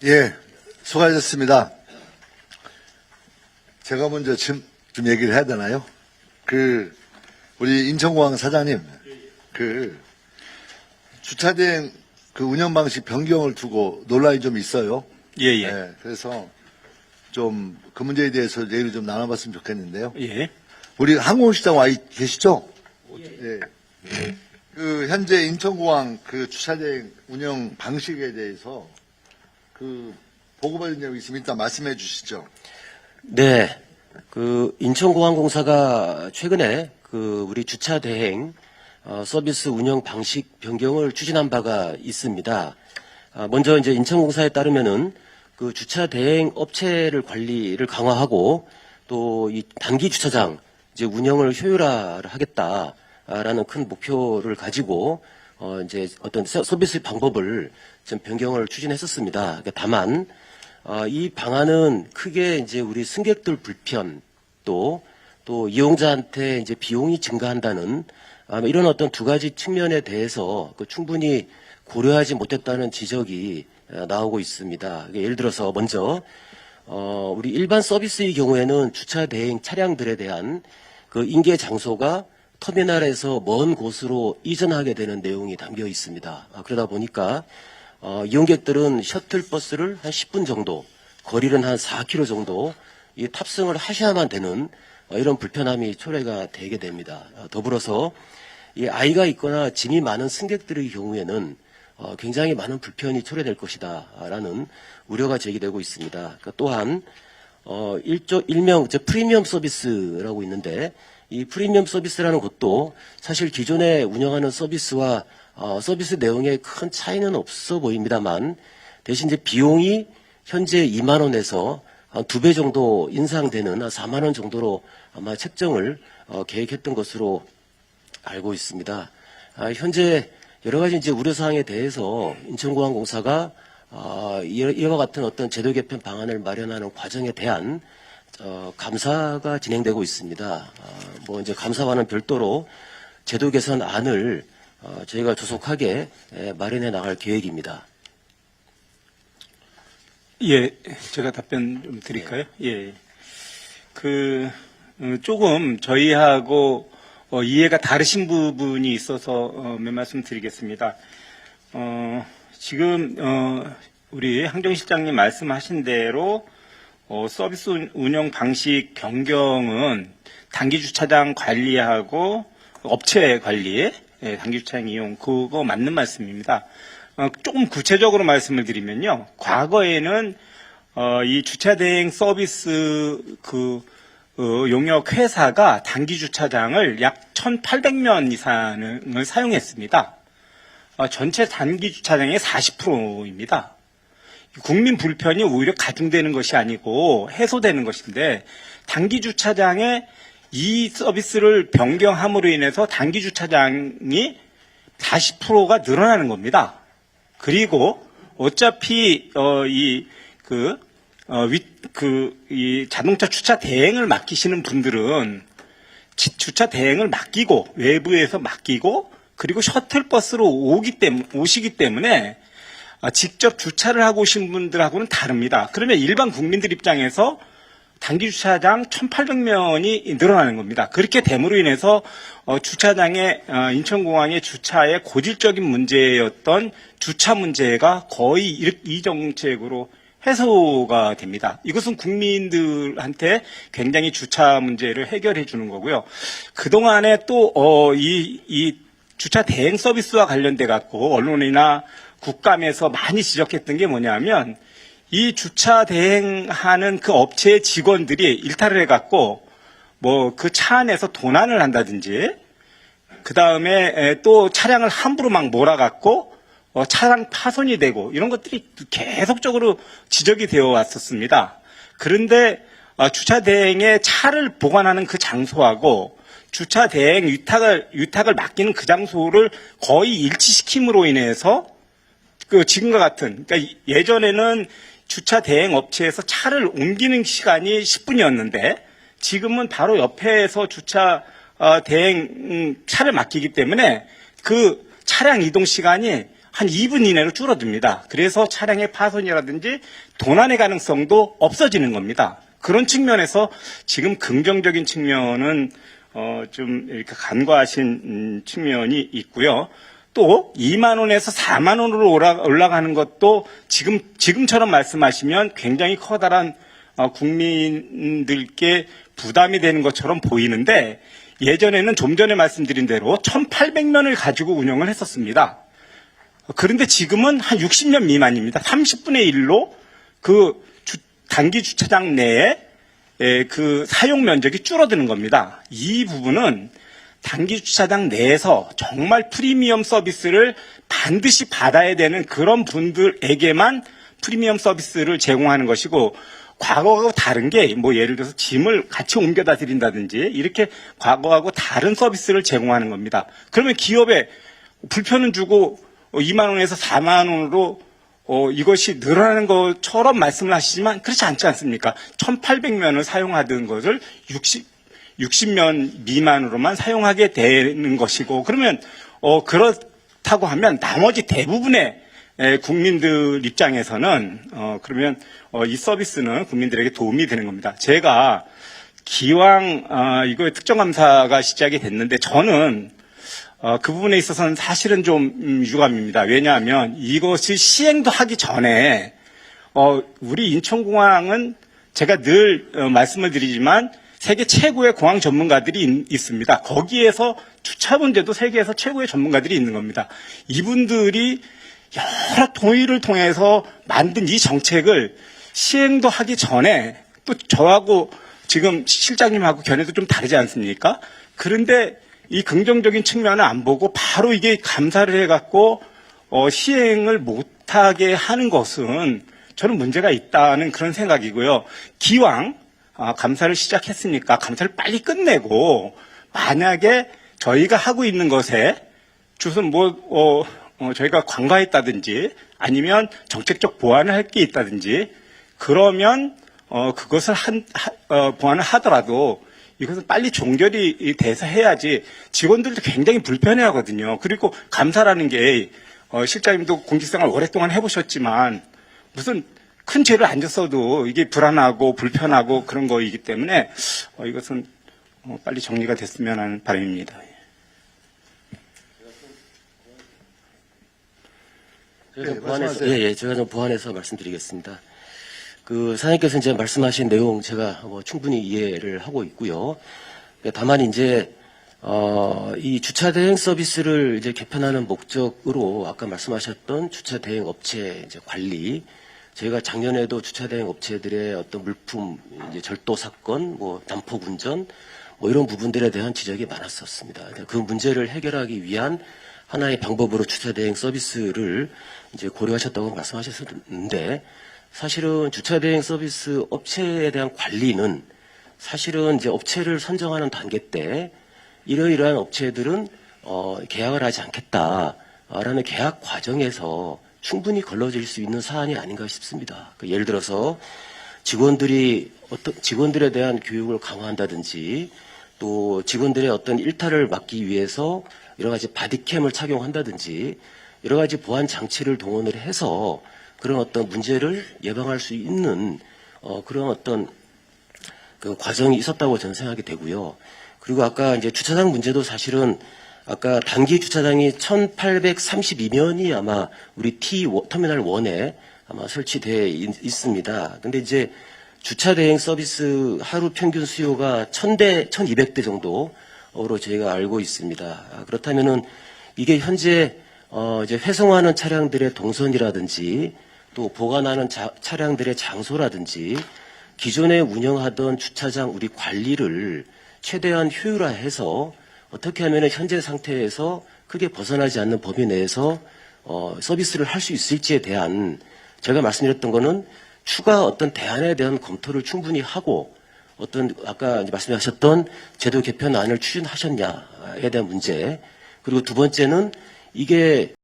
예, 수고하셨습니다. 제가 먼저 좀 얘기를 해야 되나요? 우리 인천공항 사장님, 주차대행 운영 방식 변경을 두고 논란이 좀 있어요. 예. 예, 그래서 좀 그 문제에 대해서 얘기를 좀 나눠봤으면 좋겠는데요. 예. 우리 항공시장 와 계시죠? 예. 현재 인천공항 주차대행 운영 방식에 대해서 보고받은 내용이 있으면 일단 말씀해 주시죠. 네. 인천공항공사가 최근에 우리 주차 대행 서비스 운영 방식 변경을 추진한 바가 있습니다. 먼저 이제 인천공사에 따르면은 주차 대행 업체를 관리를 강화하고 또 이 단기 주차장 이제 운영을 효율화하겠다라는 큰 목표를 가지고 이제 어떤 서비스 방법을 좀 변경을 추진했었습니다. 그러니까 다만 이 방안은 크게 이제 우리 승객들 불편 또 이용자한테 이제 비용이 증가한다는 이런 어떤 두 가지 측면에 대해서 충분히 고려하지 못했다는 지적이 나오고 있습니다. 예를 들어서 먼저 우리 일반 서비스의 경우에는 주차 대행 차량들에 대한 인계 장소가 터미널에서 먼 곳으로 이전하게 되는 내용이 담겨 있습니다. 그러다 보니까 이용객들은 셔틀버스를 한 10분 정도, 거리는 한 4km 정도 탑승을 하셔야만 되는 이런 불편함이 초래가 되게 됩니다. 더불어서 아이가 있거나 짐이 많은 승객들의 경우에는 굉장히 많은 불편이 초래될 것이다라는 우려가 제기되고 있습니다. 그러니까 또한 일명 프리미엄 서비스라고 있는데 이 프리미엄 서비스라는 것도 사실 기존에 운영하는 서비스와 서비스 내용에 큰 차이는 없어 보입니다만 대신 이제 비용이 현재 2만 원에서 한 2배 정도 인상되는 한 4만 원 정도로 아마 책정을 계획했던 것으로 알고 있습니다. 현재 여러 가지 이제 우려사항에 대해서 인천공항공사가 이와 같은 어떤 제도 개편 방안을 마련하는 과정에 대한 감사가 진행되고 있습니다. 이제 감사와는 별도로 제도 개선안을 저희가 조속하게 마련해 나갈 계획입니다. 예. 제가 답변 좀 드릴까요? 예. 조금 저희하고 이해가 다르신 부분이 있어서 몇 말씀 드리겠습니다. 지금 우리 항정실장님 말씀하신 대로 서비스 운영 방식 변경은 단기 주차장 관리하고 업체 관리, 단기 주차장 이용 그거 맞는 말씀입니다. 조금 구체적으로 말씀을 드리면요, 과거에는 이 주차 대행 서비스 용역 회사가 단기 주차장을 약 1,800면 이상을 사용했습니다. 전체 단기 주차장의 40%입니다. 국민 불편이 오히려 가중되는 것이 아니고 해소되는 것인데, 단기 주차장에 이 서비스를 변경함으로 인해서 단기 주차장이 40%가 늘어나는 겁니다. 그리고 어차피 이 자동차 주차 대행을 맡기시는 분들은 주차 대행을 맡기고 외부에서 맡기고 그리고 셔틀버스로 오시기 때문에 직접 주차를 하고 오신 분들하고는 다릅니다. 그러면 일반 국민들 입장에서 단기 주차장 1,800면이 늘어나는 겁니다. 그렇게 됨으로 인해서 인천공항의 주차의 고질적인 문제였던 주차 문제가 거의 이 정책으로 해소가 됩니다. 이것은 국민들한테 굉장히 주차 문제를 해결해 주는 거고요. 그동안에 또 이 주차 대행 서비스와 관련돼 갖고 언론이나 국감에서 많이 지적했던 게 뭐냐면, 이 주차 대행하는 그 업체의 직원들이 일탈을 해 갖고 그 차 안에서 도난을 한다든지, 그 다음에 또 차량을 함부로 막 몰아갖고 차량 파손이 되고, 이런 것들이 계속적으로 지적이 되어 왔었습니다. 그런데 주차 대행의 차를 보관하는 그 장소하고 주차 대행 위탁을 맡기는 그 장소를 거의 일치시킴으로 인해서 지금과 같은, 그러니까 예전에는 주차 대행 업체에서 차를 옮기는 시간이 10분이었는데 지금은 바로 옆에서 주차 대행 차를 맡기기 때문에 그 차량 이동 시간이 한 2분 이내로 줄어듭니다. 그래서 차량의 파손이라든지 도난의 가능성도 없어지는 겁니다. 그런 측면에서 지금 긍정적인 측면은 좀 이렇게 간과하신 측면이 있고요. 또 2만 원에서 4만 원으로 올라가는 것도 지금처럼 말씀하시면 굉장히 커다란 국민들께 부담이 되는 것처럼 보이는데, 예전에는 좀 전에 말씀드린 대로 1,800명을 가지고 운영을 했었습니다. 그런데 지금은 한 60년 미만입니다. 30분의 1로 그 단기 주차장 내에 그 사용 면적이 줄어드는 겁니다. 이 부분은 단기 주차장 내에서 정말 프리미엄 서비스를 반드시 받아야 되는 그런 분들에게만 프리미엄 서비스를 제공하는 것이고, 과거하고 다른 게 뭐 예를 들어서 짐을 같이 옮겨다 드린다든지 이렇게 과거하고 다른 서비스를 제공하는 겁니다. 그러면 기업에 불편은 주고 2만 원에서 4만 원으로 이것이 늘어나는 것처럼 말씀을 하시지만 그렇지 않지 않습니까? 1,800면을 사용하던 것을 60면 미만으로만 사용하게 되는 것이고, 그러면 그렇다고 하면 나머지 대부분의 국민들 입장에서는 그러면 이 서비스는 국민들에게 도움이 되는 겁니다. 제가 기왕 이거의 특정감사가 시작이 됐는데, 저는 그 부분에 있어서는 사실은 좀 유감입니다. 왜냐하면 이것이 시행도 하기 전에 우리 인천공항은 제가 늘 말씀을 드리지만 세계 최고의 공항 전문가들이 있습니다. 거기에서 주차 문제도 세계에서 최고의 전문가들이 있는 겁니다. 이분들이 여러 동의를 통해서 만든 이 정책을 시행도 하기 전에, 또 저하고 지금 실장님하고 견해도 좀 다르지 않습니까? 그런데 이 긍정적인 측면을 안 보고 바로 이게 감사를 해갖고 시행을 못하게 하는 것은 저는 문제가 있다는 그런 생각이고요. 기왕 감사를 시작했으니까 감사를 빨리 끝내고, 만약에 저희가 하고 있는 것에 무슨 저희가 관과했다든지 아니면 정책적 보완을 할 게 있다든지, 그러면 그것을 보완을 하더라도 이것은 빨리 종결이 돼서 해야지. 직원들도 굉장히 불편해하거든요. 그리고 감사라는 게 실장님도 공직생활 오랫동안 해보셨지만 무슨 큰 죄를 안 졌어도 이게 불안하고 불편하고 그런 거이기 때문에 이것은 빨리 정리가 됐으면 하는 바람입니다. 제가 좀 보완해서 말씀드리겠습니다. 사장님께서 이제 말씀하신 내용 제가 충분히 이해를 하고 있고요. 다만 이제 이 주차 대행 서비스를 이제 개편하는 목적으로 아까 말씀하셨던 주차 대행 업체 이제 관리, 저희가 작년에도 주차 대행 업체들의 어떤 물품 이제 절도 사건, 난폭 운전, 이런 부분들에 대한 지적이 많았었습니다. 그 문제를 해결하기 위한 하나의 방법으로 주차 대행 서비스를 이제 고려하셨다고 말씀하셨는데, 사실은 주차 대행 서비스 업체에 대한 관리는 사실은 이제 업체를 선정하는 단계 때 이러이러한 업체들은 계약을 하지 않겠다라는 계약 과정에서 충분히 걸러질 수 있는 사안이 아닌가 싶습니다. 예를 들어서 직원들에 대한 교육을 강화한다든지, 또 직원들의 어떤 일탈을 막기 위해서 여러 가지 바디캠을 착용한다든지 여러 가지 보안 장치를 동원을 해서 그런 어떤 문제를 예방할 수 있는 그런 어떤 그 과정이 있었다고 저는 생각이 되고요. 그리고 아까 이제 주차장 문제도 사실은 아까 단기 주차장이 1,832면이 아마 우리 터미널 1에 아마 설치되어 있습니다. 근데 이제 주차 대행 서비스 하루 평균 수요가 1,000대, 1,200대 정도로 저희가 알고 있습니다. 그렇다면은 이게 현재 이제 회송하는 차량들의 동선이라든지 또 보관하는 차량들의 장소라든지 기존에 운영하던 주차장 우리 관리를 최대한 효율화해서 어떻게 하면 현재 상태에서 크게 벗어나지 않는 범위 내에서 서비스를 할 수 있을지에 대한 제가 말씀드렸던 거는 추가 어떤 대안에 대한 검토를 충분히 하고, 어떤 아까 이제 말씀하셨던 제도 개편안을 추진하셨냐에 대한 문제, 그리고 두 번째는 이게